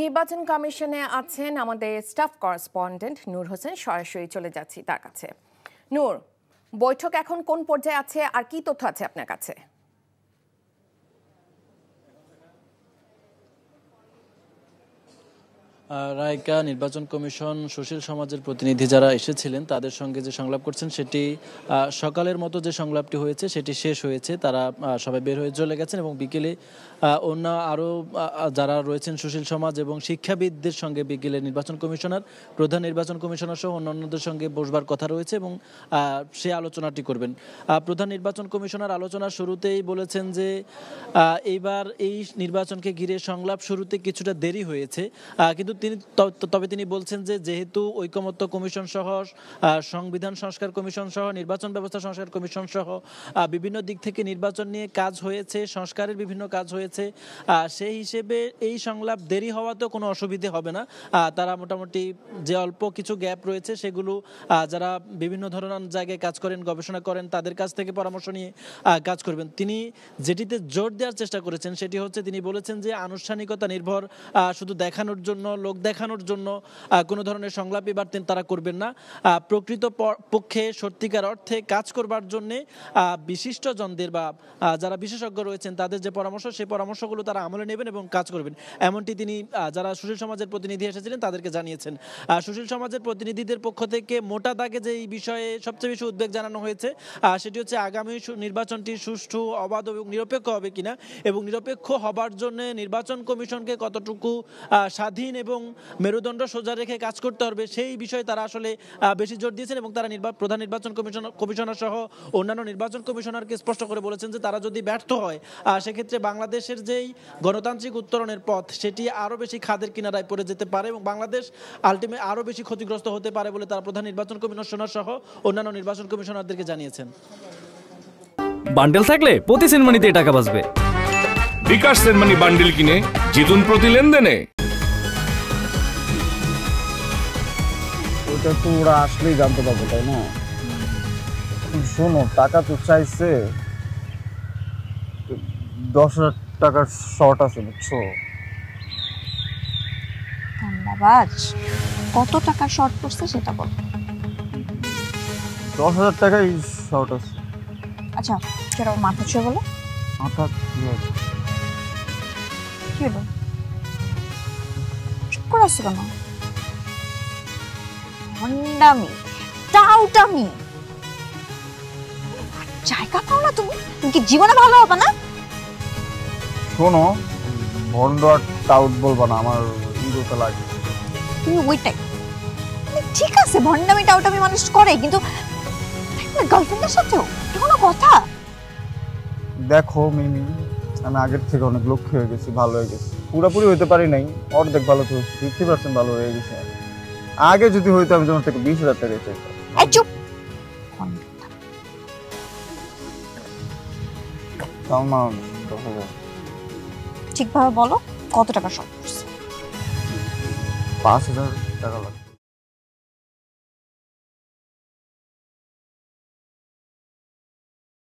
নির্বাচন কমিশনে আছেন আমাদের স্টাফ করেসপন্ডেন্ট নূর হোসেন। সরাসরি চলে যাচ্ছি তার কাছে। নূর, বৈঠক এখন কোন পর্যায়ে আছে আর কি তথ্য আছে আপনার কাছে? রায়কা, নির্বাচন কমিশন সুশীল সমাজের প্রতিনিধি যারা এসেছিলেন তাদের সঙ্গে যে সংলাপ করছেন সেটি সকালের মতো যে সংলাপটি হয়েছে সেটি শেষ হয়েছে। তারা সবাই বের হয়ে চলে গেছেন এবং বিকেলে অন্য আরও যারা রয়েছেন সুশীল সমাজ এবং শিক্ষাবিদদের সঙ্গে বিকেলে নির্বাচন কমিশনার, প্রধান নির্বাচন কমিশনার সহ অন্যান্যদের সঙ্গে বসবার কথা রয়েছে এবং সে আলোচনাটি করবেন। প্রধান নির্বাচন কমিশনার আলোচনার শুরুতেই বলেছেন যে এইবার এই নির্বাচনকে ঘিরে সংলাপ শুরুতে কিছুটা দেরি হয়েছে, কিন্তু তবে তিনি বলছেন যে যেহেতু ঐকমত্য কমিশন সহ সংবিধান সংস্কার কমিশন সহ নির্বাচন ব্যবস্থা সংস্কার কমিশন সহ বিভিন্ন দিক থেকে নির্বাচন নিয়ে কাজ হয়েছে, সংস্কারের বিভিন্ন কাজ হয়েছে, সেই হিসেবে এই সংলাপ দেরি হওয়াতেও কোনো অসুবিধে হবে না। তারা মোটামুটি যে অল্প কিছু গ্যাপ রয়েছে সেগুলো যারা বিভিন্ন ধরনের জায়গায় কাজ করেন, গবেষণা করেন, তাদের কাছ থেকে পরামর্শ নিয়ে কাজ করবেন। তিনি যেটিতে জোর দেওয়ার চেষ্টা করেছেন সেটি হচ্ছে, তিনি বলেছেন যে আনুষ্ঠানিকতা নির্ভর শুধু দেখানোর জন্য, লোক দেখানোর জন্য কোনো ধরনের সংলাপ এবার তারা করবেন না। প্রকৃত পক্ষে সত্যিকার অর্থে কাজ করবার জন্য বিশিষ্টজনদের বা যারা বিশেষজ্ঞ রয়েছেন তাদের যে পরামর্শ, সেই পরামর্শগুলো তারা আমলে নেবেন এবং কাজ করবেন, এমনটি তিনি যারা সুশীল সমাজের প্রতিনিধি এসেছিলেন তাদেরকে জানিয়েছেন। সুশীল সমাজের প্রতিনিধিদের পক্ষ থেকে মোটা দাগে যে এই বিষয়ে সবচেয়ে বেশি উদ্বেগ জানানো হয়েছে সেটি হচ্ছে আগামী নির্বাচনটি সুষ্ঠু, অবাধ এবং নিরপেক্ষ হবে কিনা, এবং নিরপেক্ষ হবার জন্য নির্বাচন কমিশনকে কতটুকু স্বাধীন এবং মেরুদণ্ড সোজা রেখে কাজ করতে হবে সেই বিষয়ে তারা আসলে বেশি জোর দিয়েছেন। এবং তারা প্রধান নির্বাচন কমিশনার সহ অন্যান্য নির্বাচন কমিশনারকে স্পষ্ট করে বলেছেন যে তারা যদি ব্যর্থ হয় সেক্ষেত্রে বাংলাদেশের যেই গণতান্ত্রিক উত্তরণের পথ সেটি আরও বেশি খাদের কিনারায় পড়ে যেতে পারে এবং বাংলাদেশ আলটিমেট আরও বেশি ক্ষতিগ্রস্ত হতে পারে বলে তারা প্রধান নির্বাচন কমিশনার সহ অন্যান্য নির্বাচন কমিশনারদেরকে জানিয়েছেন। বান্ডেল থাকলে প্রতি সেনমানিতে টাকা বাঁচবে। বিকাশ সেনমানি বান্ডেল কিনে জিতুন প্রতি লেনদেনে। ওটা তো ওরা আসলেই জানতে পারবো, তাই না? শোনো, টাকা তো চাইছে, 10,000 টাকার শর্ট আছে, বুঝছো? ধন্যবাদ। কত টাকা শর্ট পড়ছে সেটা বল। 10,000 টাকাই শর্ট আছে। আচ্ছা, সেটা মাথা ছুঁয়ে বলো। মাথা কি হলো? চুপ করে আসছো কেন? ভণ্ডামি, টাউটামি, জায়গা পাও না তুমি? তুমি কি জীবনে ভালো হবে না? শোনো, ভন্ড আর টাউট বলবা না, আমার ইগোতে লাগে। তুমি ওইটাই ঠিক আছে, ভণ্ডামি টাউটামি মানুষ করে, কিন্তু গার্লফ্রেন্ডের সাথেও কোনো কথা? দেখো মিমি, আমি আগের থেকে অনেক লক্ষ্য হয়ে গেছি, ভালো হয়ে গেছি। পুরোপুরি হইতে পারি নাই, অর্ধেক ভালো তো 50% ভালো হয়ে গেছে। আগে যদি হইতো আমি তোমার থেকে 20,000 টাকা চাইতাম। চুপ। ঠিকভাবে বলো, কত টাকা শর্ট পড়ছে? 5,000 টাকা লাগবে।